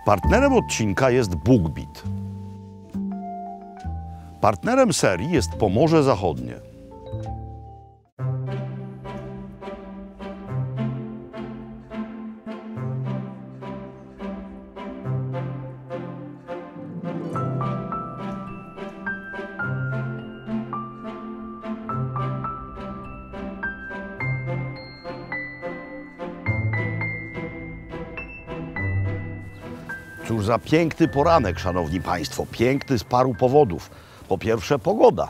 Partnerem odcinka jest BookBeat. Partnerem serii jest Pomorze Zachodnie. Cóż za piękny poranek, szanowni państwo. Piękny z paru powodów. Po pierwsze, pogoda.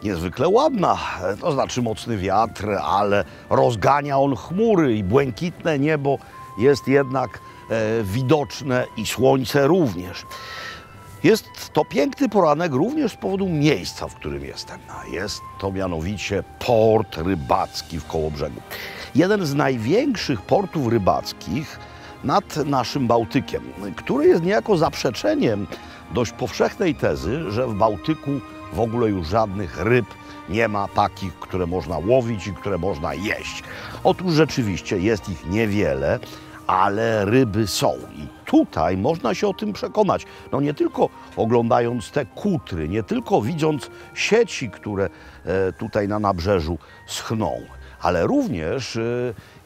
Niezwykle ładna, to znaczy mocny wiatr, ale rozgania on chmury i błękitne niebo jest jednak widoczne i słońce również. Jest to piękny poranek również z powodu miejsca, w którym jestem. Jest to mianowicie port rybacki w Kołobrzegu. Jeden z największych portów rybackich nad naszym Bałtykiem, który jest niejako zaprzeczeniem dość powszechnej tezy, że w Bałtyku w ogóle już żadnych ryb nie ma takich, które można łowić i które można jeść. Otóż rzeczywiście jest ich niewiele, ale ryby są. I tutaj można się o tym przekonać. No nie tylko oglądając te kutry, nie tylko widząc sieci, które tutaj na nabrzeżu schną, ale również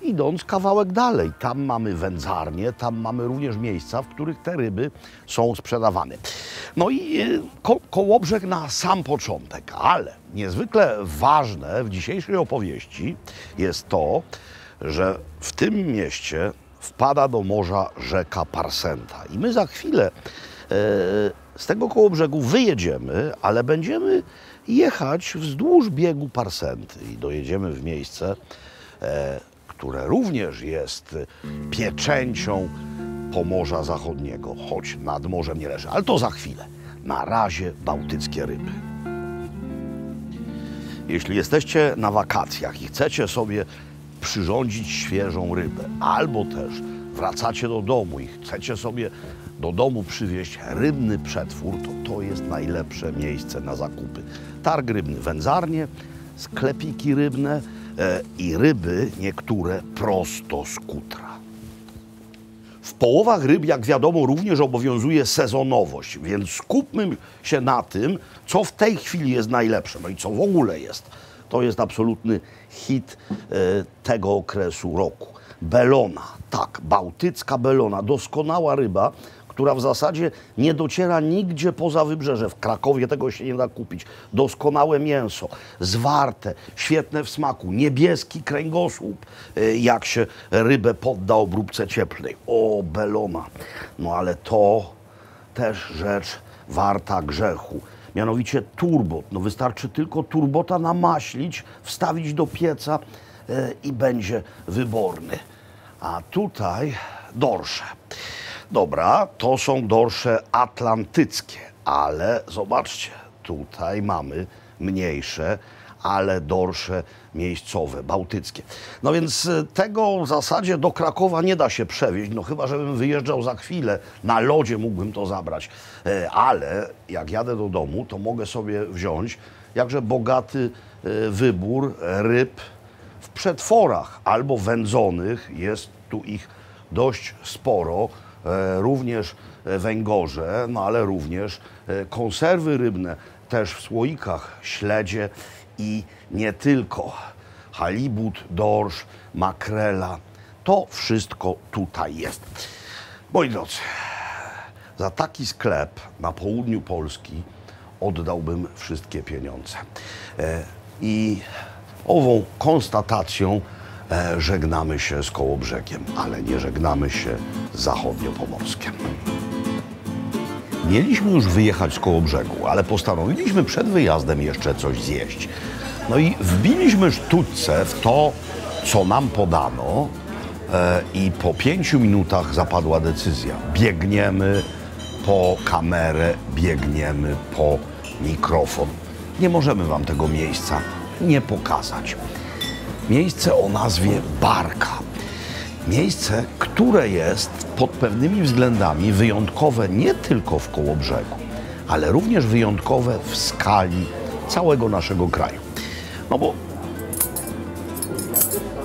idąc kawałek dalej. Tam mamy wędzarnie, tam mamy również miejsca, w których te ryby są sprzedawane. No i Kołobrzeg na sam początek, ale niezwykle ważne w dzisiejszej opowieści jest to, że w tym mieście wpada do morza rzeka Parsęta. I my za chwilę z tego Kołobrzegu wyjedziemy, ale będziemy jechać wzdłuż biegu Parsenty i dojedziemy w miejsce, które również jest pieczęcią Pomorza Zachodniego, choć nad morzem nie leży. Ale to za chwilę. Na razie bałtyckie ryby. Jeśli jesteście na wakacjach i chcecie sobie przyrządzić świeżą rybę, albo też wracacie do domu i chcecie sobie do domu przywieźć rybny przetwór, to jest najlepsze miejsce na zakupy. Targ rybny, wędzarnie, sklepiki rybne i ryby niektóre prosto z kutra. W połowach ryb, jak wiadomo, również obowiązuje sezonowość, więc skupmy się na tym, co w tej chwili jest najlepsze, no i co w ogóle jest. To jest absolutny hit tego okresu roku. Belona, tak, bałtycka belona, doskonała ryba, która w zasadzie nie dociera nigdzie poza wybrzeże. W Krakowie tego się nie da kupić. Doskonałe mięso, zwarte, świetne w smaku, niebieski kręgosłup, jak się rybę podda obróbce cieplnej. O, belona. No ale to też rzecz warta grzechu. Mianowicie turbot. No wystarczy tylko turbota namaślić, wstawić do pieca i będzie wyborny. A tutaj dorsze. Dobra, to są dorsze atlantyckie, ale zobaczcie, tutaj mamy mniejsze, ale dorsze miejscowe, bałtyckie. No więc tego w zasadzie do Krakowa nie da się przewieźć, no chyba żebym wyjeżdżał za chwilę, na lodzie mógłbym to zabrać, ale jak jadę do domu, to mogę sobie wziąć jakże bogaty wybór ryb w przetworach albo wędzonych, jest tu ich dość sporo, również węgorze, no ale również konserwy rybne, też w słoikach, śledzie i nie tylko. Halibut, dorsz, makrela, to wszystko tutaj jest. Moi drodzy, za taki sklep na południu Polski oddałbym wszystkie pieniądze. I ową konstatacją żegnamy się z Kołobrzegiem, ale nie żegnamy się z Zachodniopomorskiem. Mieliśmy już wyjechać z Kołobrzegu, ale postanowiliśmy przed wyjazdem jeszcze coś zjeść. No i wbiliśmy sztućce w to, co nam podano i po 5 minutach zapadła decyzja. Biegniemy po kamerę, biegniemy po mikrofon. Nie możemy wam tego miejsca nie pokazać. Miejsce o nazwie Barka. Miejsce, które jest pod pewnymi względami wyjątkowe nie tylko w Kołobrzegu, ale również wyjątkowe w skali całego naszego kraju. No bo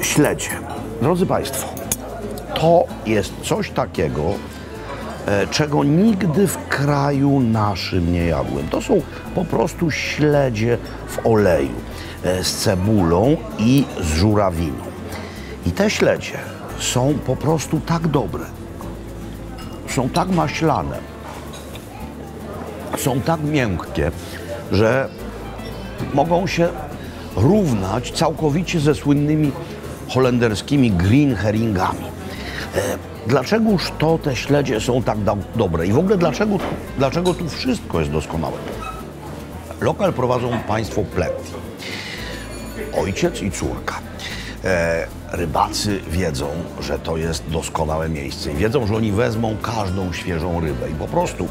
śledzie, drodzy Państwo, to jest coś takiego, czego nigdy w kraju naszym nie jadłem. To są po prostu śledzie w oleju z cebulą i z żurawiną. I te śledzie są po prostu tak dobre, są tak maślane, są tak miękkie, że mogą się równać całkowicie ze słynnymi holenderskimi green herringami. Dlaczegoż to te śledzie są tak dobre i w ogóle dlaczego tu wszystko jest doskonałe? Lokal prowadzą państwo Pletti, ojciec i córka. Rybacy wiedzą, że to jest doskonałe miejsce i wiedzą, że oni wezmą każdą świeżą rybę i po prostu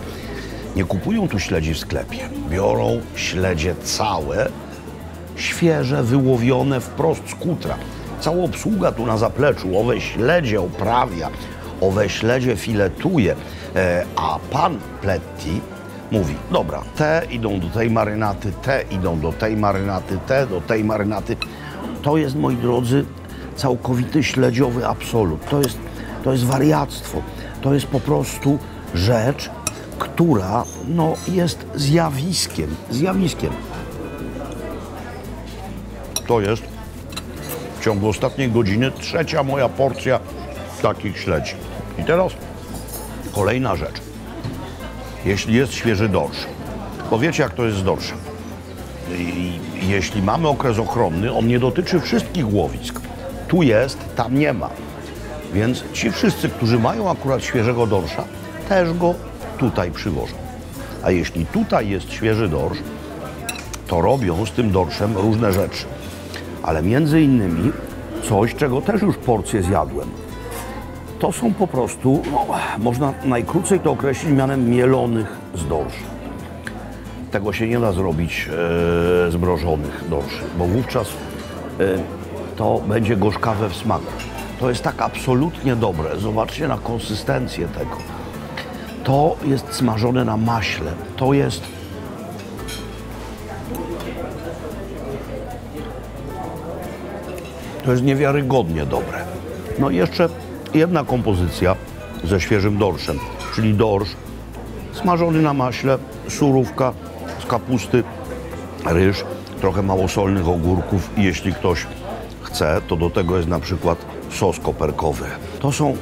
nie kupują tu śledzi w sklepie. Biorą śledzie całe, świeże, wyłowione wprost z kutra. Cała obsługa tu na zapleczu owe śledzie oprawia, owe śledzie filetuje, a pan Pletti mówi, dobra, te idą do tej marynaty, te idą do tej marynaty, te do tej marynaty. To jest, moi drodzy, całkowity śledziowy absolut. To jest wariactwo. To jest po prostu rzecz, która no, jest zjawiskiem. To jest w ciągu ostatniej godziny trzecia moja porcja takich śledzi. I teraz kolejna rzecz. Jeśli jest świeży dorsz, bo wiecie, jak to jest z dorszem. Jeśli mamy okres ochronny, on nie dotyczy wszystkich łowisk. Tu jest, tam nie ma. Więc ci wszyscy, którzy mają akurat świeżego dorsza, też go tutaj przywożą. A jeśli tutaj jest świeży dorsz, to robią z tym dorszem różne rzeczy. Ale między innymi coś, czego też już porcję zjadłem. To są po prostu, no, można najkrócej to określić mianem mielonych z dorszy. Tego się nie da zrobić z mrożonych dorszy, bo wówczas to będzie gorzkawe w smaku. To jest tak absolutnie dobre. Zobaczcie na konsystencję tego. To jest smażone na maśle. To jest niewiarygodnie dobre. No i jeszcze jedna kompozycja ze świeżym dorszem, czyli dorsz smażony na maśle, surówka z kapusty, ryż, trochę małosolnych ogórków i jeśli ktoś chce, to do tego jest na przykład sos koperkowy. To są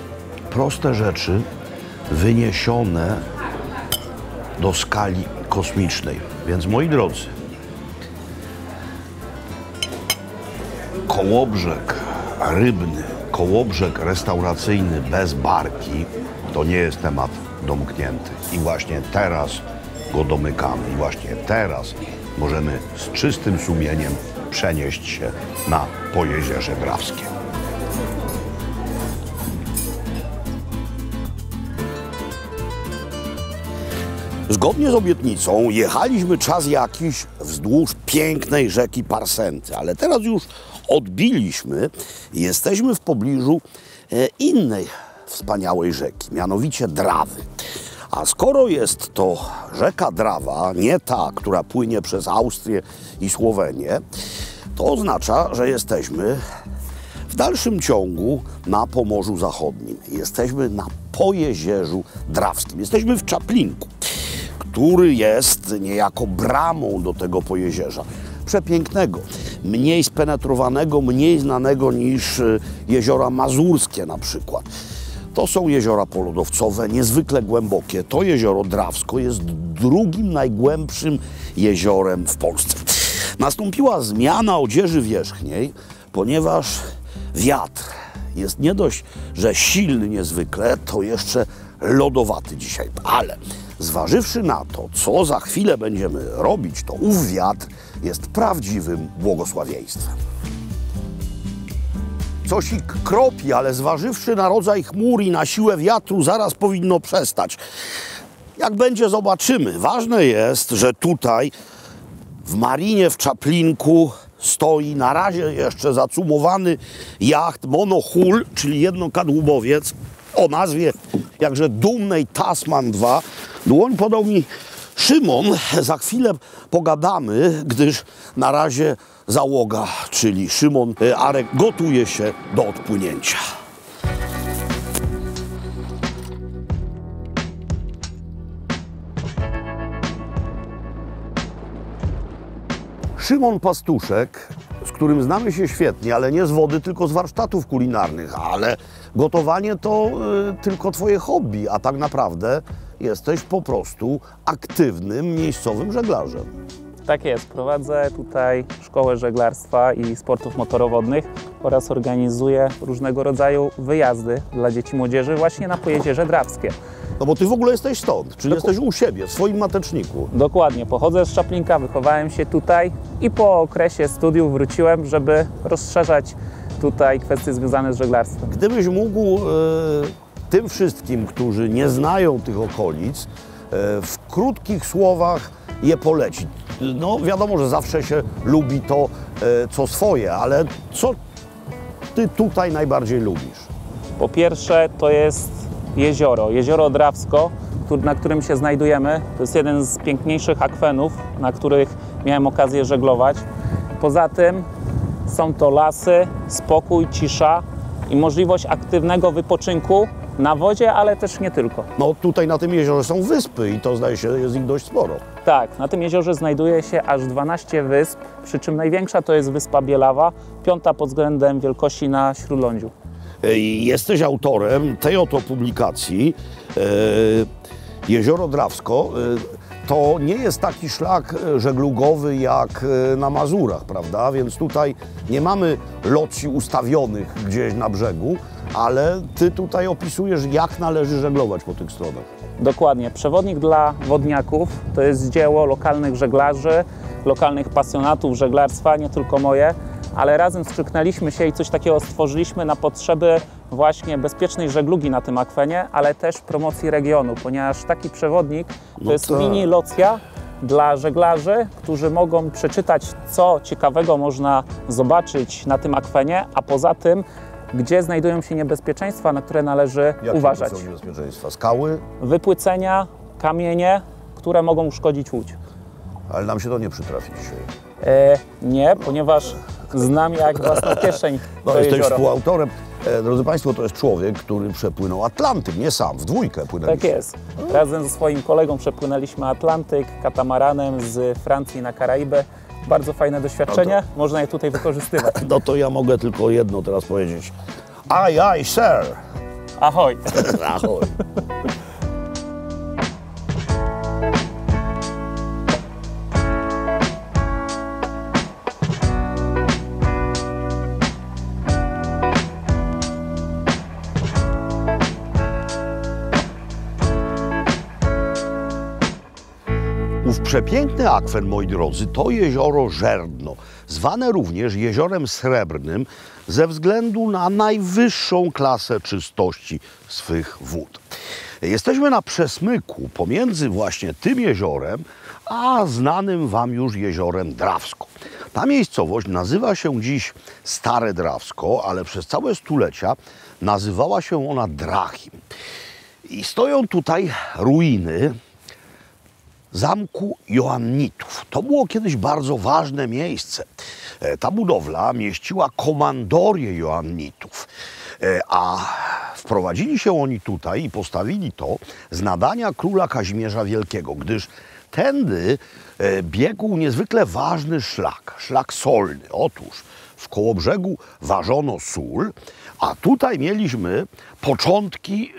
proste rzeczy wyniesione do skali kosmicznej. Więc moi drodzy, kołobrzeg rybny, kołobrzeg restauracyjny bez barki to nie jest temat domknięty. I właśnie teraz go domykamy. I właśnie teraz możemy z czystym sumieniem przenieść się na Pojezierze Drawskie. Zgodnie z obietnicą jechaliśmy czas jakiś wzdłuż pięknej rzeki Parsenty, ale teraz już odbiliśmy i jesteśmy w pobliżu innej wspaniałej rzeki, mianowicie Drawy. A skoro jest to rzeka Drawa, nie ta, która płynie przez Austrię i Słowenię, to oznacza, że jesteśmy w dalszym ciągu na Pomorzu Zachodnim. Jesteśmy na Pojezierzu Drawskim. Jesteśmy w Czaplinku, który jest niejako bramą do tego pojezierza. Przepięknego, mniej spenetrowanego, mniej znanego niż jeziora mazurskie na przykład. To są jeziora polodowcowe, niezwykle głębokie. To jezioro Drawsko jest drugim najgłębszym jeziorem w Polsce. Nastąpiła zmiana odzieży wierzchniej, ponieważ wiatr jest nie dość, że silny niezwykle, to jeszcze lodowaty dzisiaj. Ale zważywszy na to, co za chwilę będziemy robić, to ów wiatr jest prawdziwym błogosławieństwem. Coś i kropi, ale zważywszy na rodzaj chmur i na siłę wiatru, zaraz powinno przestać. Jak będzie, zobaczymy. Ważne jest, że tutaj w marinie w Czaplinku stoi na razie jeszcze zacumowany jacht Monohull, czyli jednokadłubowiec o nazwie jakże dumnej Tasman 2. Dłoń podał mi Szymon. Za chwilę pogadamy, gdyż na razie załoga, czyli Szymon Arek, gotuje się do odpłynięcia. Szymon Pastuszek, z którym znamy się świetnie, ale nie z wody, tylko z warsztatów kulinarnych, ale gotowanie to tylko twoje hobby, a tak naprawdę jesteś po prostu aktywnym miejscowym żeglarzem. Tak jest, prowadzę tutaj szkołę żeglarstwa i sportów motorowodnych oraz organizuję różnego rodzaju wyjazdy dla dzieci i młodzieży właśnie na Pojezierze Drawskie. No bo ty w ogóle jesteś stąd, czyli jesteś u siebie, w swoim mateczniku. Dokładnie, pochodzę z Czaplinka, wychowałem się tutaj i po okresie studiów wróciłem, żeby rozszerzać tutaj kwestie związane z żeglarstwem. Gdybyś mógł tym wszystkim, którzy nie znają tych okolic, w krótkich słowach je polecić. No wiadomo, że zawsze się lubi to, co swoje, ale co ty tutaj najbardziej lubisz? Po pierwsze to jest jezioro Drawsko, na którym się znajdujemy. To jest jeden z piękniejszych akwenów, na których miałem okazję żeglować. Poza tym są to lasy, spokój, cisza i możliwość aktywnego wypoczynku na wodzie, ale też nie tylko. No tutaj na tym jeziorze są wyspy i to zdaje się, jest ich dość sporo. Tak, na tym jeziorze znajduje się aż 12 wysp, przy czym największa to jest wyspa Bielawa, 5. pod względem wielkości na Śródlądziu. Jesteś autorem tej oto publikacji Jezioro Drawsko. To nie jest taki szlak żeglugowy jak na Mazurach, prawda? Więc tutaj nie mamy locji ustawionych gdzieś na brzegu, ale ty tutaj opisujesz, jak należy żeglować po tych stronach. Dokładnie. Przewodnik dla wodniaków to jest dzieło lokalnych żeglarzy, lokalnych pasjonatów żeglarstwa, nie tylko moje, ale razem skrzyknęliśmy się i coś takiego stworzyliśmy na potrzeby właśnie bezpiecznej żeglugi na tym akwenie, ale też promocji regionu, ponieważ taki przewodnik to jest mini locja dla żeglarzy, którzy mogą przeczytać, co ciekawego można zobaczyć na tym akwenie, a poza tym, gdzie znajdują się niebezpieczeństwa, na które należy uważać. Jakie są niebezpieczeństwa? Skały? Wypłycenia, kamienie, które mogą uszkodzić łódź. Ale nam się to nie przytrafi dzisiaj. Nie, ponieważ znam jak własną kieszeń to Jesteś jezioro. współautorem. Drodzy Państwo, to jest człowiek, który przepłynął Atlantyk, nie sam, w dwójkę płynęliśmy. Tak jest. Razem ze swoim kolegą przepłynęliśmy Atlantyk katamaranem z Francji na Karaiby. Bardzo fajne doświadczenie, można je tutaj wykorzystywać. No to ja mogę tylko jedno teraz powiedzieć. Aye, aye, sir. Ahoj! Ahoj. Ów przepiękny akwen, moi drodzy, to jezioro Żerdno, zwane również Jeziorem Srebrnym ze względu na najwyższą klasę czystości swych wód. Jesteśmy na przesmyku pomiędzy właśnie tym jeziorem, a znanym Wam już Jeziorem Drawsko. Ta miejscowość nazywa się dziś Stare Drawsko, ale przez całe stulecia nazywała się ona Drachim. I stoją tutaj ruiny zamku Joannitów. To było kiedyś bardzo ważne miejsce. Ta budowla mieściła komandorię Joannitów, a wprowadzili się oni tutaj i postawili to z nadania króla Kazimierza Wielkiego, gdyż tędy biegł niezwykle ważny szlak solny. Otóż w Kołobrzegu ważono sól, a tutaj mieliśmy początki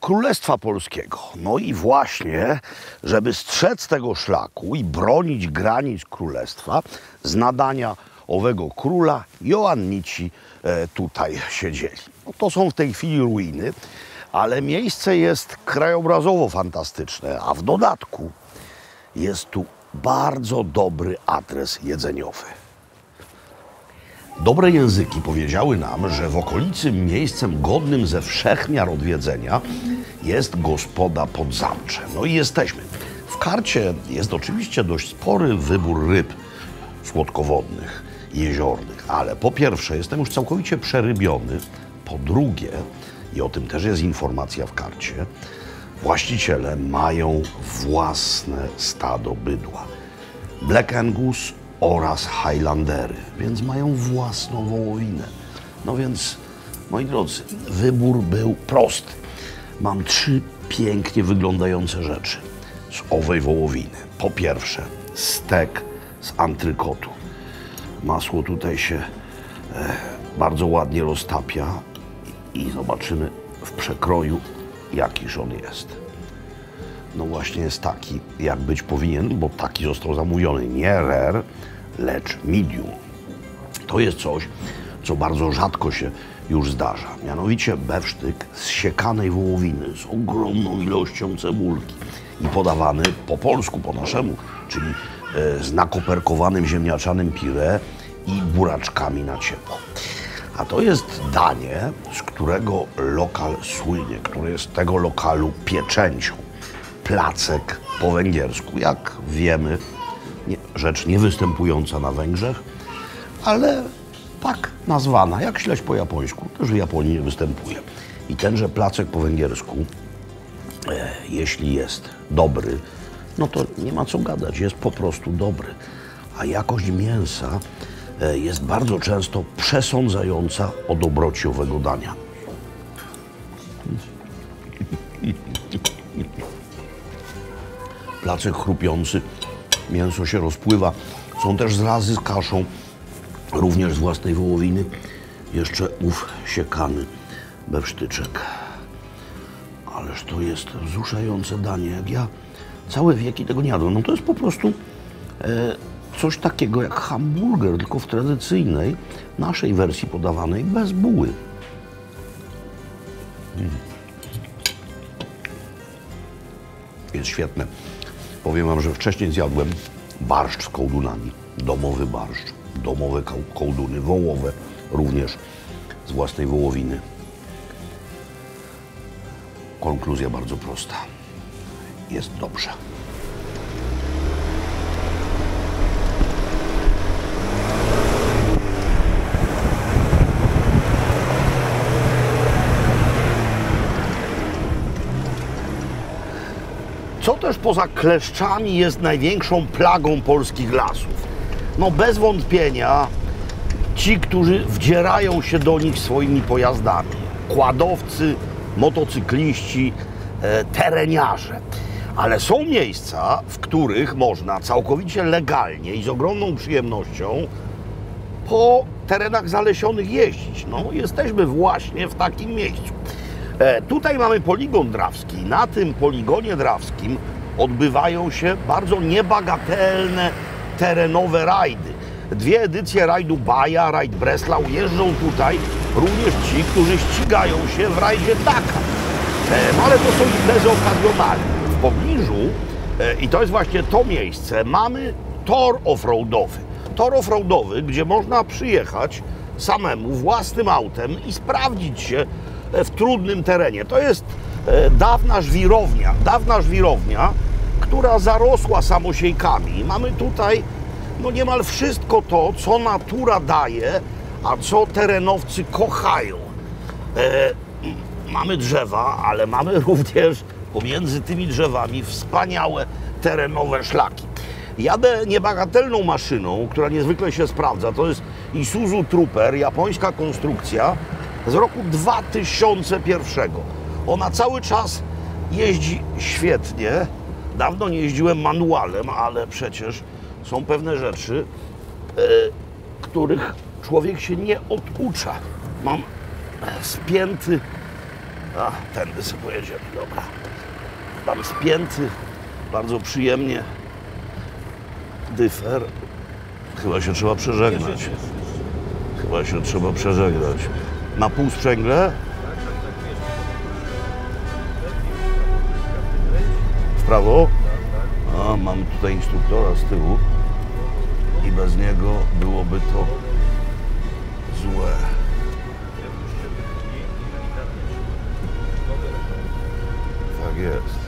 Królestwa Polskiego. No i właśnie, żeby strzec tego szlaku i bronić granic królestwa, z nadania owego króla Joannici tutaj siedzieli. No to są w tej chwili ruiny, ale miejsce jest krajobrazowo fantastyczne, a w dodatku jest tu bardzo dobry adres jedzeniowy. Dobre języki powiedziały nam, że w okolicy miejscem godnym ze wszech miar odwiedzenia jest gospoda Podzamcze. No i jesteśmy. W karcie jest oczywiście dość spory wybór ryb słodkowodnych, jeziornych, ale po pierwsze jestem już całkowicie przerybiony, po drugie, i o tym też jest informacja w karcie, właściciele mają własne stado bydła. Black Angus oraz Highlandery, więc mają własną wołowinę. No więc, moi drodzy, wybór był prosty. Mam 3 pięknie wyglądające rzeczy z owej wołowiny. Po pierwsze, stek z antrykotu. Masło tutaj się bardzo ładnie roztapia i zobaczymy w przekroju, jakiż on jest. No właśnie jest taki, jak być powinien, bo taki został zamówiony. Nie rare, lecz medium. To jest coś, co bardzo rzadko się już zdarza. Mianowicie bewsztyk z siekanej wołowiny z ogromną ilością cebulki i podawany po polsku, po naszemu, czyli z nakoperkowanym ziemniaczanym pire i buraczkami na ciepło. A to jest danie, z którego lokal słynie, które jest tego lokalu pieczęcią. Placek po węgiersku, jak wiemy, rzecz nie występująca na Węgrzech, ale tak nazwana, jak śledź po japońsku, też w Japonii nie występuje. I tenże placek po węgiersku, jeśli jest dobry, no to nie ma co gadać, jest po prostu dobry. A jakość mięsa jest bardzo często przesądzająca o dobroci owego dania. Placek chrupiący, mięso się rozpływa. Są też zrazy z kaszą, również z własnej wołowiny. Jeszcze ów siekany bewsztyczek. Ależ to jest wzruszające danie. Jak ja całe wieki tego nie jadłem. No to jest po prostu coś takiego jak hamburger, tylko w tradycyjnej, naszej wersji podawanej bez buły. Jest świetne. Powiem wam, że wcześniej zjadłem barszcz z kołdunami. Domowy barszcz, domowe kołduny, wołowe również z własnej wołowiny. Konkluzja bardzo prosta. Jest dobrze. Co też poza kleszczami jest największą plagą polskich lasów? No bez wątpienia ci, którzy wdzierają się do nich swoimi pojazdami. Kładowcy, motocykliści, tereniarze. Ale są miejsca, w których można całkowicie legalnie i z ogromną przyjemnością po terenach zalesionych jeździć. No, jesteśmy właśnie w takim miejscu. Tutaj mamy poligon drawski. Na tym poligonie drawskim odbywają się bardzo niebagatelne terenowe rajdy. 2 edycje rajdu Baja, rajd Breslau. Jeżdżą tutaj również ci, którzy ścigają się w rajdzie Dakar. No ale to są imprezy okazjonalne. W pobliżu, i to jest właśnie to miejsce, mamy tor offroadowy. Tor offroadowy, gdzie można przyjechać samemu, własnym autem i sprawdzić się w trudnym terenie. To jest dawna żwirownia, która zarosła samosiejkami. Mamy tutaj no niemal wszystko to, co natura daje, a co terenowcy kochają. Mamy drzewa, ale mamy również pomiędzy tymi drzewami wspaniałe terenowe szlaki. Jadę niebagatelną maszyną, która niezwykle się sprawdza. To jest Isuzu Trooper, japońska konstrukcja z roku 2001. Ona cały czas jeździ świetnie. Dawno nie jeździłem manualem, ale przecież są pewne rzeczy, których człowiek się nie oducza. Mam spięty... tędy sobie pojedziemy, dobra. Mam spięty, bardzo przyjemnie, dyfer. Chyba się trzeba przeżegnać. Na pół sprzęgle? W prawo? A, mam tutaj instruktora z tyłu i bez niego byłoby to złe. Tak jest.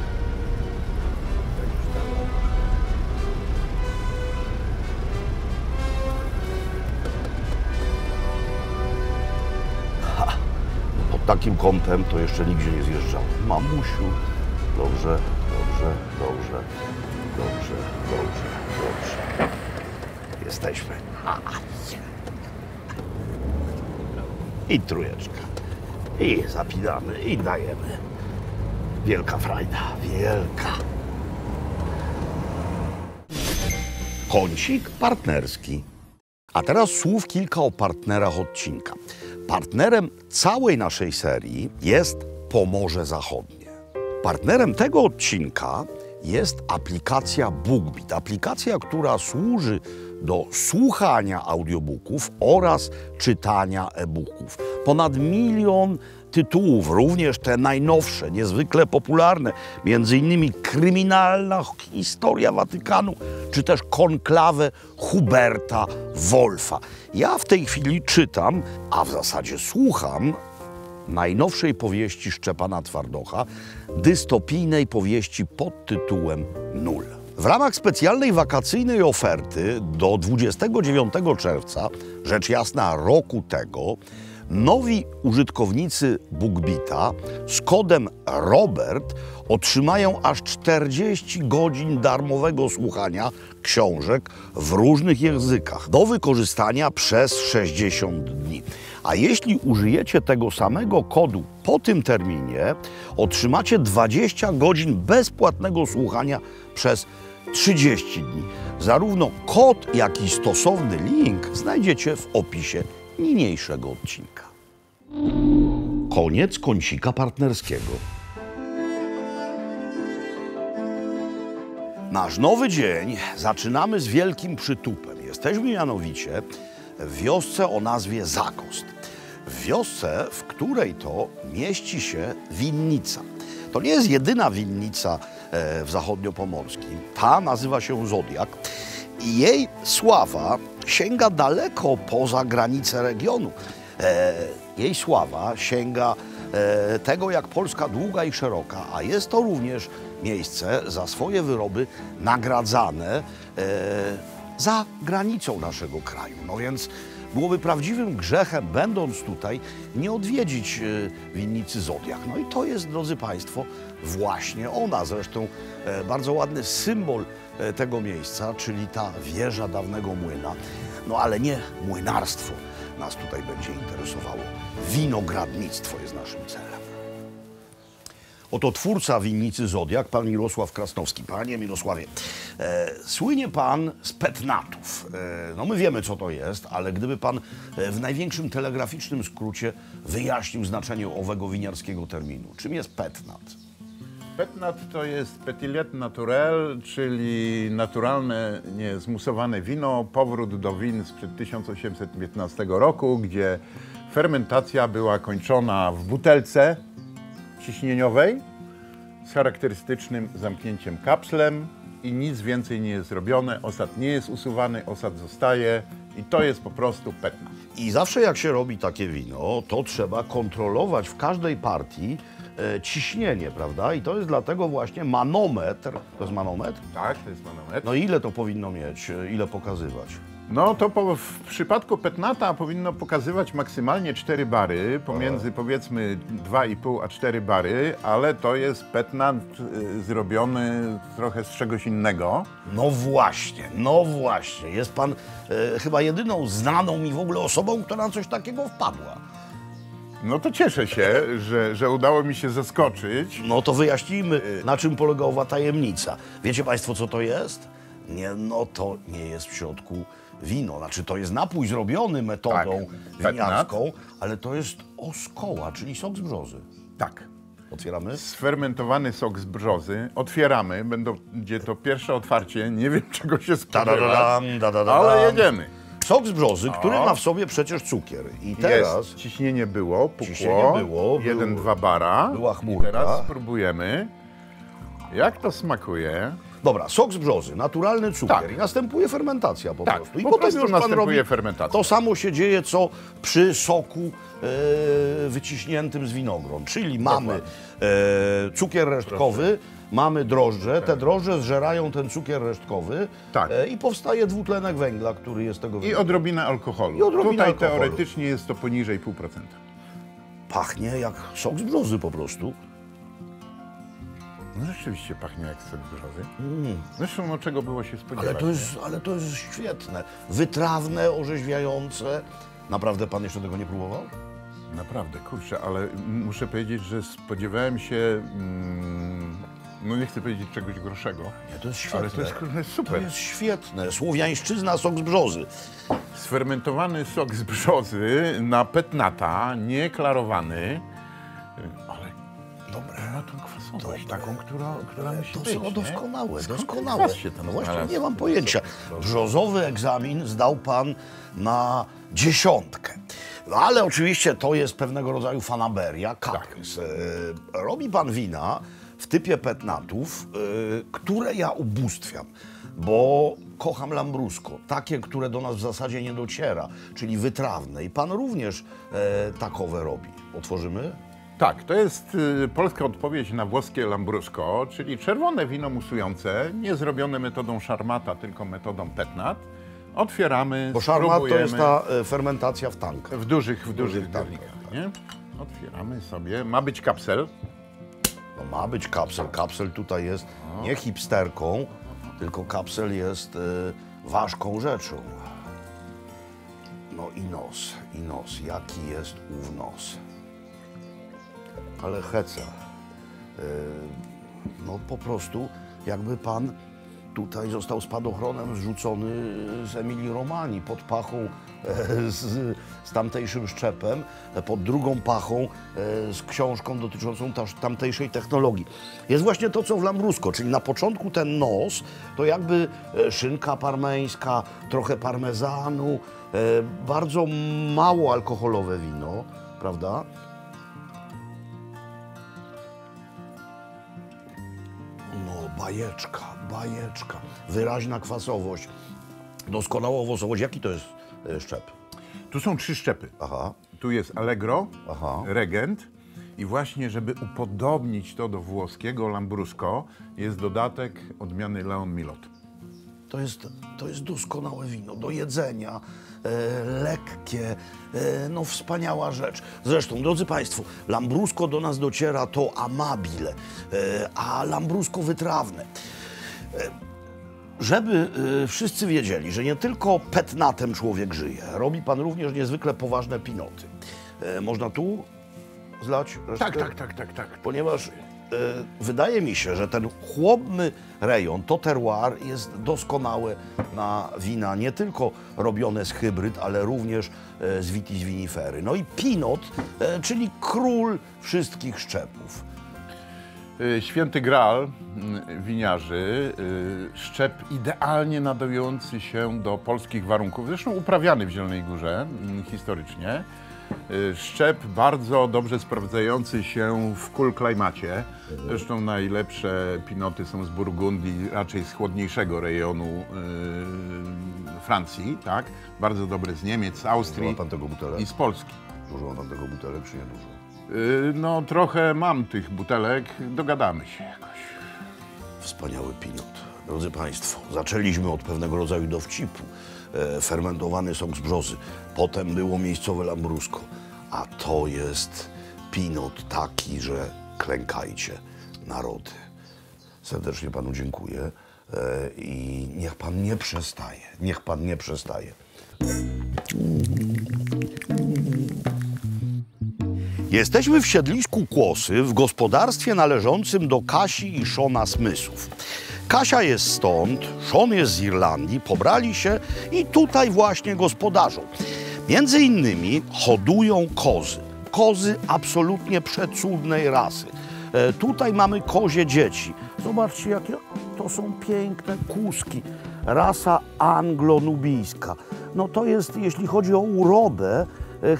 Pod takim kątem to jeszcze nigdzie nie zjeżdżał. Mamusiu. Dobrze. Jesteśmy. I trójeczka. I zapinamy, i dajemy. Wielka frajda, wielka. Kącik partnerski. A teraz słów kilka o partnerach odcinka. Partnerem całej naszej serii jest Pomorze Zachodnie. Partnerem tego odcinka jest aplikacja BookBeat. Aplikacja, która służy do słuchania audiobooków oraz czytania e-booków. Ponad 1 milion tytułów, również te najnowsze, niezwykle popularne, między innymi Kryminalna historia Watykanu, czy też Konklawę Huberta Wolfa. Ja w tej chwili czytam, a w zasadzie słucham, najnowszej powieści Szczepana Twardocha, dystopijnej powieści pod tytułem Nul. W ramach specjalnej wakacyjnej oferty do 29 czerwca, rzecz jasna roku tego, nowi użytkownicy BookBeata z kodem ROBERT otrzymają aż 40 godzin darmowego słuchania książek w różnych językach do wykorzystania przez 60 dni. A jeśli użyjecie tego samego kodu po tym terminie, otrzymacie 20 godzin bezpłatnego słuchania przez 30 dni. Zarówno kod, jak i stosowny link znajdziecie w opisie niniejszego odcinka. Koniec kącika partnerskiego. Nasz nowy dzień zaczynamy z wielkim przytupem. Jesteśmy mianowicie w wiosce o nazwie Zakost. W wiosce, w której to mieści się winnica. To nie jest jedyna winnica w zachodniopomorskim. Ta nazywa się Zodiak i jej sława sięga daleko poza granice regionu. Jej sława sięga tego, jak Polska długa i szeroka, a jest to również miejsce za swoje wyroby nagradzane za granicą naszego kraju. No więc byłoby prawdziwym grzechem, będąc tutaj, nie odwiedzić winnicy Zodiak. No i to jest, drodzy Państwo, właśnie ona. Zresztą bardzo ładny symbol tego miejsca, czyli ta wieża dawnego młyna. No ale nie młynarstwo nas tutaj będzie interesowało. Winogradnictwo jest naszym celem. Oto twórca winnicy Zodiak, pan Mirosław Krasnowski. Panie Mirosławie, słynie pan z petnatów. No my wiemy, co to jest, ale gdyby pan w największym telegraficznym skrócie wyjaśnił znaczenie owego winiarskiego terminu. Czym jest petnat? Petnat to jest petit naturel, czyli naturalne, niezmusowane wino, powrót do win sprzed 1815 roku, gdzie fermentacja była kończona w butelce ciśnieniowej z charakterystycznym zamknięciem kapslem i nic więcej nie jest robione. Osad nie jest usuwany, osad zostaje i to jest po prostu petnat. I zawsze jak się robi takie wino, to trzeba kontrolować w każdej partii ciśnienie, prawda? I to jest dlatego właśnie manometr. To jest manometr? Tak, to jest manometr. No ile to powinno mieć? Ile pokazywać? No to w przypadku petnata powinno pokazywać maksymalnie 4 bary, pomiędzy powiedzmy 2,5 a 4 bary, ale to jest petnat zrobiony trochę z czegoś innego. No właśnie, no właśnie. Jest pan chyba jedyną znaną mi w ogóle osobą, która na coś takiego wpadła. No to cieszę się, że udało mi się zaskoczyć. No to wyjaśnijmy, na czym polega owa tajemnica. Wiecie Państwo, co to jest? Nie, no to nie jest w środku wino. Znaczy, to jest napój zrobiony metodą winiarską, ale to jest oskoła, czyli sok z brzozy. Tak. Otwieramy? Sfermentowany sok z brzozy. Otwieramy. Będzie to pierwsze otwarcie. Nie wiem, czego się spodziewać, ale jedziemy. Sok z brzozy, który ma w sobie przecież cukier. I teraz... Jest. Ciśnienie było, pukło. Ciśnienie było. 1-2 bara. Była chmurka. I teraz spróbujemy, jak to smakuje. Dobra, sok z brzozy, naturalny cukier. Tak. I następuje fermentacja po Tak, prostu. I po potem prostu już pan następuje robi fermentacja. to samo się dzieje, co przy soku wyciśniętym z winogron. Czyli mamy cukier resztkowy, mamy drożdże. Te drożdże zżerają ten cukier resztkowy Tak. I powstaje dwutlenek węgla, który jest tego I węgla. odrobinę alkoholu. I odrobinę Tutaj alkoholu. teoretycznie jest to poniżej 0,5%. Pachnie jak sok z brzozy po prostu. No rzeczywiście pachnie jak sok brzozy. Zresztą no, czego było się spodziewać. Ale to jest świetne. Wytrawne, orzeźwiające. Naprawdę pan jeszcze tego nie próbował? Naprawdę, kurczę, ale muszę powiedzieć, że spodziewałem się No nie chcę powiedzieć czegoś gorszego. Nie, to jest świetne. Ale to jest super. To jest świetne. Słowiańszczyzna, sok z brzozy. Sfermentowany sok z brzozy na petnata, nieklarowany, ale dobre. Ma tą kwasowość taką, która musi To być. są nie? doskonałe, Skąd ten doskonałe. kwas się tam No właśnie, znalazł? nie mam pojęcia. Brzozowy egzamin zdał pan na 10. No ale oczywiście to jest pewnego rodzaju fanaberia, kaprys. Robi pan wina w typie petnatów, które ja ubóstwiam, bo kocham lambrusco, takie, które do nas w zasadzie nie dociera, czyli wytrawne. I pan również takowe robi. Otworzymy? Tak, to jest polska odpowiedź na włoskie lambrusco, czyli czerwone wino musujące, nie zrobione metodą szarmata, tylko metodą petnat. Otwieramy, Bo szarmat to spróbujemy jest ta fermentacja w tankach. w dużych tankach, garnikach, nie? Otwieramy sobie, ma być kapsel. No ma być kapsel. Kapsel tutaj jest nie hipsterką, tylko kapsel jest ważką rzeczą. No i nos. Jaki jest ów nos? Ale heca. No po prostu jakby pan tutaj został spadochronem zrzucony z Emilii Romani pod pachą z tamtejszym szczepem, pod drugą pachą z książką dotyczącą tamtejszej technologii. Jest właśnie to, co w lambrusco, czyli na początku ten nos to jakby szynka parmeńska, trochę parmezanu, bardzo mało alkoholowe wino, prawda? No, bajeczka, wyraźna kwasowość, doskonała owocowość. Jaki to jest szczep? Tu są 3 szczepy. Aha. Tu jest Allegro, Aha. Regent i właśnie, żeby upodobnić to do włoskiego lambrusco, jest dodatek odmiany Leon Milot. To jest doskonałe wino do jedzenia, lekkie, no wspaniała rzecz. Zresztą, drodzy Państwo, lambrusco do nas dociera to amabile, a lambrusco wytrawne. Żeby wszyscy wiedzieli, że nie tylko petnatem człowiek żyje, robi pan również niezwykle poważne pinoty. Można tu zlać resztkę? Tak. Ponieważ wydaje mi się, że ten chłodny rejon, to terroir jest doskonałe na wina nie tylko robione z hybryd, ale również z vitis viniferi. No i pinot, czyli król wszystkich szczepów. Święty Graal winiarzy, szczep idealnie nadający się do polskich warunków, zresztą uprawiany w Zielonej Górze historycznie. Szczep bardzo dobrze sprawdzający się w cool klimacie. Zresztą najlepsze pinoty są z Burgundii, raczej z chłodniejszego rejonu Francji, tak? Bardzo dobre z Niemiec, z Austrii Używa pan tego butelek? i z Polski. Używa pan tego butelek, czy nie dużo? No trochę mam tych butelek, dogadamy się jakoś. Wspaniały pinot. Drodzy Państwo, zaczęliśmy od pewnego rodzaju dowcipu. Fermentowany sok z brzozy. Potem było miejscowe lambrusco. A to jest pinot taki, że klękajcie, narody. Serdecznie panu dziękuję i niech pan nie przestaje. Niech pan nie przestaje. Jesteśmy w siedlisku Kłosy, w gospodarstwie należącym do Kasi i Szona Smysłów. Kasia jest stąd, Szon jest z Irlandii, pobrali się i tutaj właśnie gospodarzą. Między innymi hodują kozy. Kozy absolutnie przecudnej rasy. Tutaj mamy kozie dzieci. Zobaczcie, jakie to są piękne kózki. Rasa anglo-nubijska. No to jest, jeśli chodzi o urodę,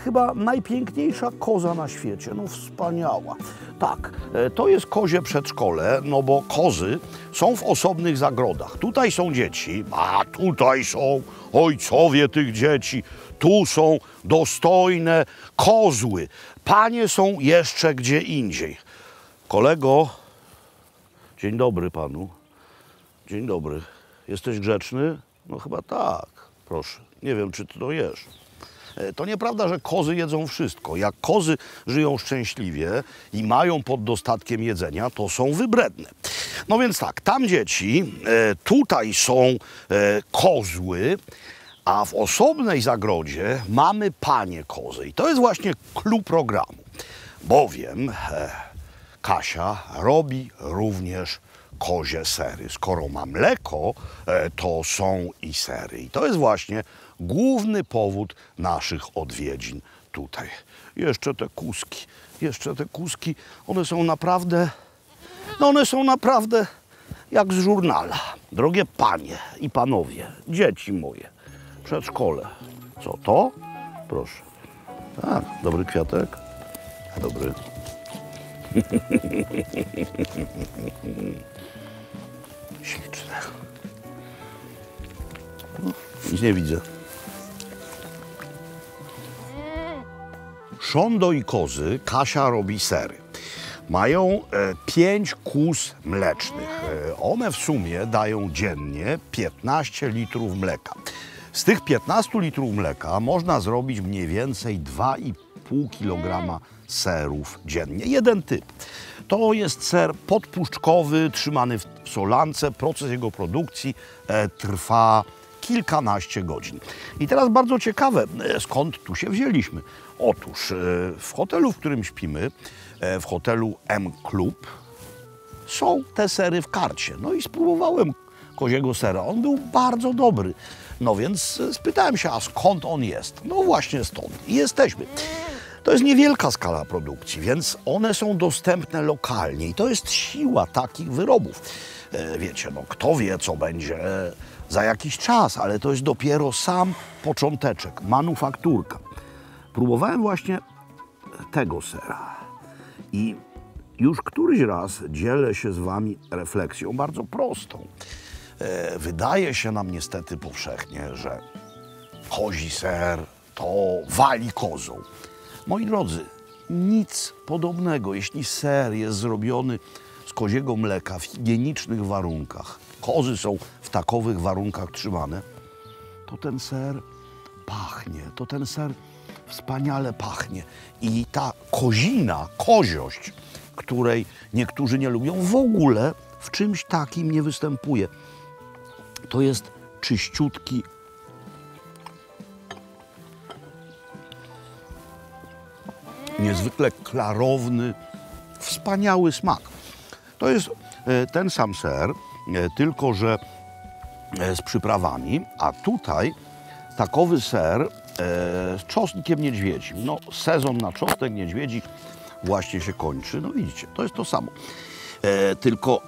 chyba najpiękniejsza koza na świecie. No wspaniała. Tak, to jest kozie przedszkole, no bo kozy są w osobnych zagrodach. Tutaj są dzieci, a tutaj są ojcowie tych dzieci. Tu są dostojne kozły. Panie są jeszcze gdzie indziej. Kolego, dzień dobry panu. Dzień dobry. Jesteś grzeczny? No chyba tak. Proszę. Nie wiem, czy ty to jesz. To nieprawda, że kozy jedzą wszystko. Jak kozy żyją szczęśliwie i mają pod dostatkiem jedzenia, to są wybredne. No więc tak, tam dzieci, tutaj są kozły, a w osobnej zagrodzie mamy panie kozy. I to jest właśnie clou programu. Bowiem Kasia robi również kozie sery. Skoro ma mleko, to są i sery. I to jest właśnie główny powód naszych odwiedzin tutaj. Jeszcze te kuski, one są naprawdę jak z żurnala. Drogie panie i panowie, dzieci moje, przedszkole. Co to? Proszę. Tak, dobry kwiatek. Dobry. Śliczne. No, nic nie widzę. Szondo i kozy Kasia robi sery. Mają 5 kóz mlecznych. One w sumie dają dziennie 15 litrów mleka. Z tych 15 litrów mleka można zrobić mniej więcej 2,5 kg serów dziennie. Jeden typ. To jest ser podpuszczkowy, trzymany w solance. Proces jego produkcji trwa kilkanaście godzin. I teraz bardzo ciekawe, skąd tu się wzięliśmy. Otóż w hotelu, w którym śpimy, w hotelu M Club, są te sery w karcie. No i spróbowałem koziego sera. On był bardzo dobry. No więc spytałem się, a skąd on jest? No właśnie stąd. I jesteśmy. To jest niewielka skala produkcji, więc one są dostępne lokalnie i to jest siła takich wyrobów. Wiecie, no kto wie, co będzie za jakiś czas, ale to jest dopiero sam począteczek, manufakturka. Próbowałem właśnie tego sera i już któryś raz dzielę się z wami refleksją bardzo prostą. Wydaje się nam niestety powszechnie, że kozi ser to wali kozą. Moi drodzy, nic podobnego. Jeśli ser jest zrobiony z koziego mleka w higienicznych warunkach, kozy są w takowych warunkach trzymane, to ten ser pachnie, to ten ser wspaniale pachnie. I ta kozina, koziość, której niektórzy nie lubią, w ogóle w czymś takim nie występuje. To jest czyściutki, niezwykle klarowny, wspaniały smak. To jest ten sam ser, tylko że z przyprawami, a tutaj takowy ser z czosnkiem niedźwiedzim. No, sezon na czosnek niedźwiedzi właśnie się kończy. No widzicie, to jest to samo, tylko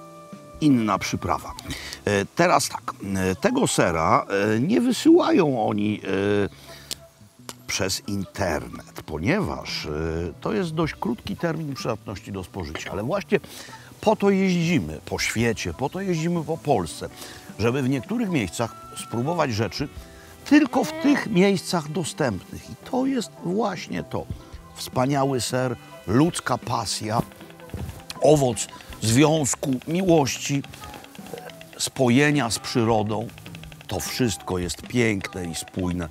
inna przyprawa. Teraz tak, tego sera nie wysyłają oni przez internet, ponieważ to jest dość krótki termin przydatności do spożycia, ale właśnie po to jeździmy po świecie, po to jeździmy po Polsce, żeby w niektórych miejscach spróbować rzeczy tylko w tych miejscach dostępnych. I to jest właśnie to. Wspaniały ser, ludzka pasja, owoc związku, miłości, spojenia z przyrodą. To wszystko jest piękne i spójne.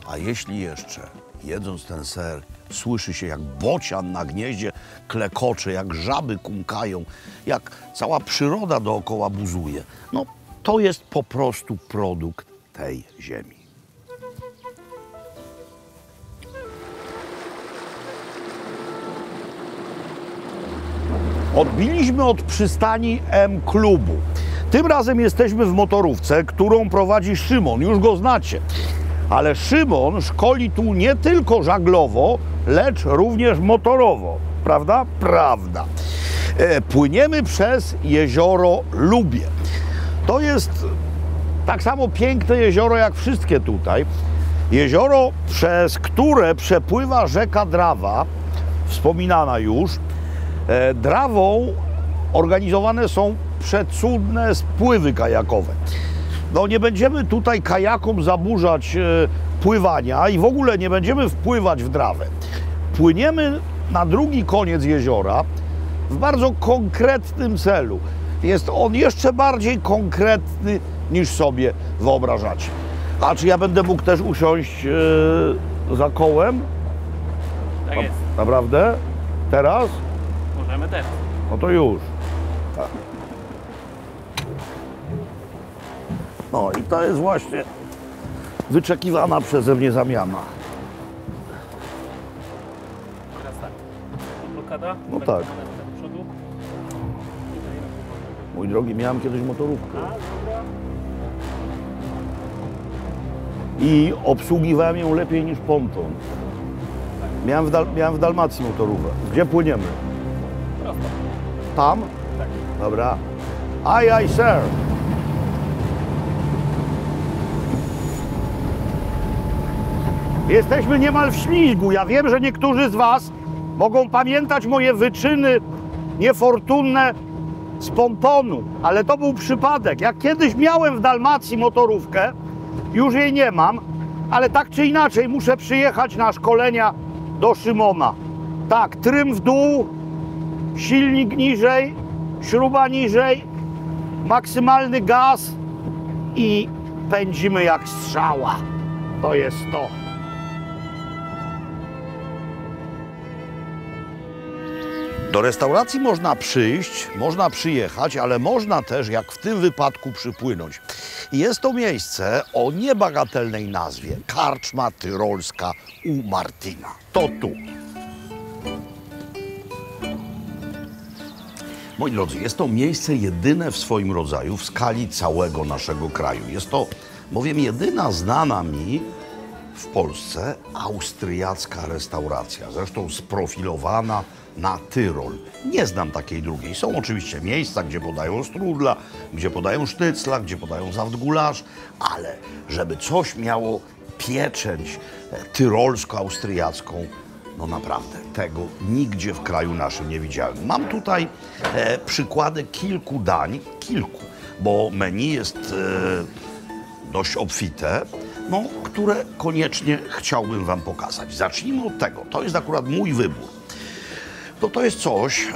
A jeśli jeszcze, jedząc ten ser, słyszy się, jak bocian na gnieździe klekocze, jak żaby kumkają, jak cała przyroda dookoła buzuje, no to jest po prostu produkt tej ziemi. Odbiliśmy od przystani M Klubu. Tym razem jesteśmy w motorówce, którą prowadzi Szymon. Już go znacie. Ale Szymon szkoli tu nie tylko żaglowo, lecz również motorowo. Prawda? Prawda. Płyniemy przez jezioro Lubie. To jest tak samo piękne jezioro jak wszystkie tutaj. Jezioro, przez które przepływa rzeka Drawa, wspominana już. Drawą organizowane są przecudne spływy kajakowe. No nie będziemy tutaj kajakom zaburzać pływania i w ogóle nie będziemy wpływać w Drawę. Płyniemy na drugi koniec jeziora w bardzo konkretnym celu. Jest on jeszcze bardziej konkretny niż sobie wyobrażacie. A czy ja będę mógł też usiąść za kołem? Tak jest. Naprawdę? Teraz? Możemy też. No to już. Tak. No i to jest właśnie wyczekiwana przeze mnie zamiana. Teraz tak. Blokada. No tak. Do przodu. Mój drogi, miałem kiedyś motorówkę. I obsługiwałem ją lepiej niż ponton. Miałem w Dalmacji motorówkę. Gdzie płyniemy? Tam? Tak. Dobra. Aye, sir. Jesteśmy niemal w ślizgu. Ja wiem, że niektórzy z was mogą pamiętać moje wyczyny niefortunne z pontonu, ale to był przypadek. Ja kiedyś miałem w Dalmacji motorówkę, już jej nie mam, ale tak czy inaczej muszę przyjechać na szkolenia do Szymona. Tak, trym w dół, silnik niżej, śruba niżej, maksymalny gaz i pędzimy jak strzała. To jest to. Do restauracji można przyjść, można przyjechać, ale można też, jak w tym wypadku, przypłynąć. I jest to miejsce o niebagatelnej nazwie Karczma Tyrolska u Martina. To tu. Moi drodzy, jest to miejsce jedyne w swoim rodzaju w skali całego naszego kraju. Jest to bowiem jedyna znana mi w Polsce austriacka restauracja, zresztą sprofilowana na Tyrol. Nie znam takiej drugiej. Są oczywiście miejsca, gdzie podają strudla, gdzie podają sztycla, gdzie podają zawdgulasz, ale żeby coś miało pieczęć tyrolsko-austriacką, no naprawdę, tego nigdzie w kraju naszym nie widziałem. Mam tutaj przykłady kilku dań, bo menu jest dość obfite, no, które koniecznie chciałbym wam pokazać. Zacznijmy od tego. To jest akurat mój wybór. To jest coś,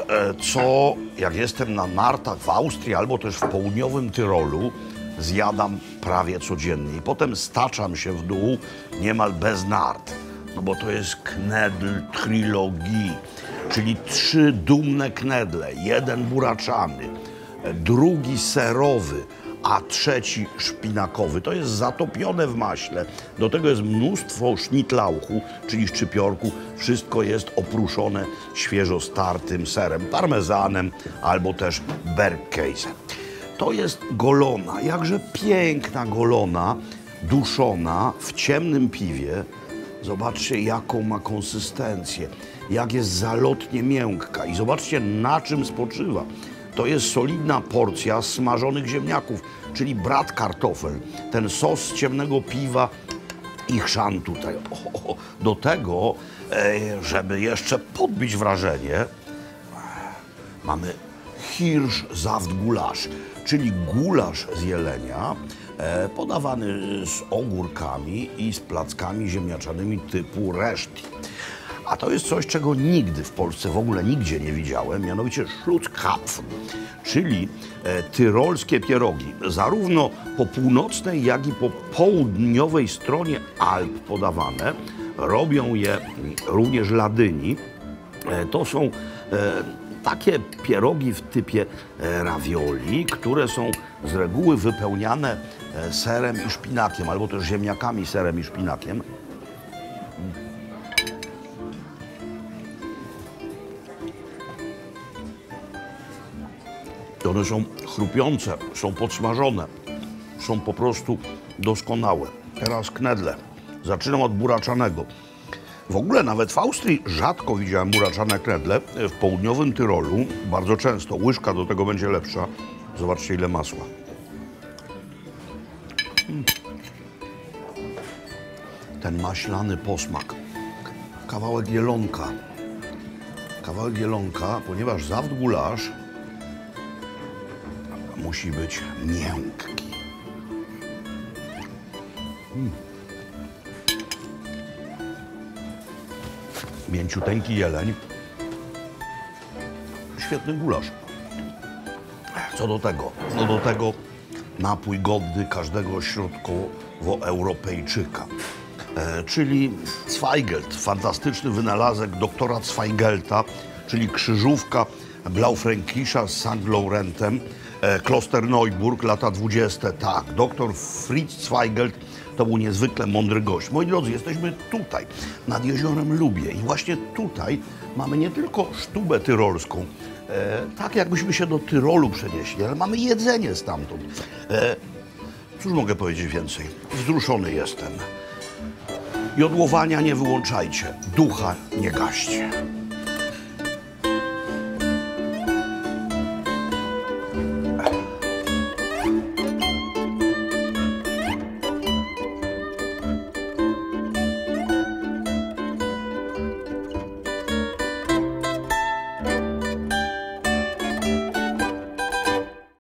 co jak jestem na nartach w Austrii albo też w południowym Tyrolu, zjadam prawie codziennie. I potem staczam się w dół niemal bez nart. No bo to jest knedl trilogii, czyli 3 dumne knedle. Jeden buraczany, drugi serowy, a trzeci szpinakowy. To jest zatopione w maśle. Do tego jest mnóstwo sznitlauchu, czyli szczypiorku. Wszystko jest oprószone świeżo startym serem, parmezanem albo też bergkäse. To jest golona, jakże piękna golona, duszona w ciemnym piwie. Zobaczcie, jaką ma konsystencję, jak jest zalotnie miękka i zobaczcie, na czym spoczywa. To jest solidna porcja smażonych ziemniaków, czyli brat kartofel. Ten sos z ciemnego piwa i chrzan tutaj. Do tego, żeby jeszcze podbić wrażenie, mamy hirsch-saft gulasz, czyli gulasz z jelenia, podawany z ogórkami i z plackami ziemniaczanymi typu reszty. A to jest coś, czego nigdy w Polsce w ogóle nigdzie nie widziałem, mianowicie Schlutzkrapfen, czyli tyrolskie pierogi. Zarówno po północnej, jak i po południowej stronie Alp podawane. Robią je również Ladyni. To są takie pierogi w typie ravioli, które są z reguły wypełniane serem i szpinakiem, albo też ziemniakami, serem i szpinakiem. One są chrupiące, są podsmażone, są po prostu doskonałe. Teraz knedle. Zaczynam od buraczanego. W ogóle nawet w Austrii rzadko widziałem buraczane knedle. W południowym Tyrolu bardzo często. Łyżka do tego będzie lepsza. Zobaczcie, ile masła. Ten maślany posmak. Kawałek jelonka. Kawałek jelonka, ponieważ saft gulasz musi być miękki. Mięciuteńki jeleń. Świetny gulasz. Co do tego? No do tego napój godny każdego środkowoeuropejczyka. Czyli Zweigelt, fantastyczny wynalazek doktora Zweigelta, czyli krzyżówka Blaufränkischa z St. Laurentem, Klosterneuburg, lata 20. Tak, doktor Fritz Zweigelt to był niezwykle mądry gość. Moi drodzy, jesteśmy tutaj, nad jeziorem Lubie i właśnie tutaj mamy nie tylko sztubę tyrolską, Tak jakbyśmy się do Tyrolu przenieśli, ale mamy jedzenie stamtąd. Cóż mogę powiedzieć więcej? Wzruszony jestem. Jodłowania nie wyłączajcie, ducha nie gaście.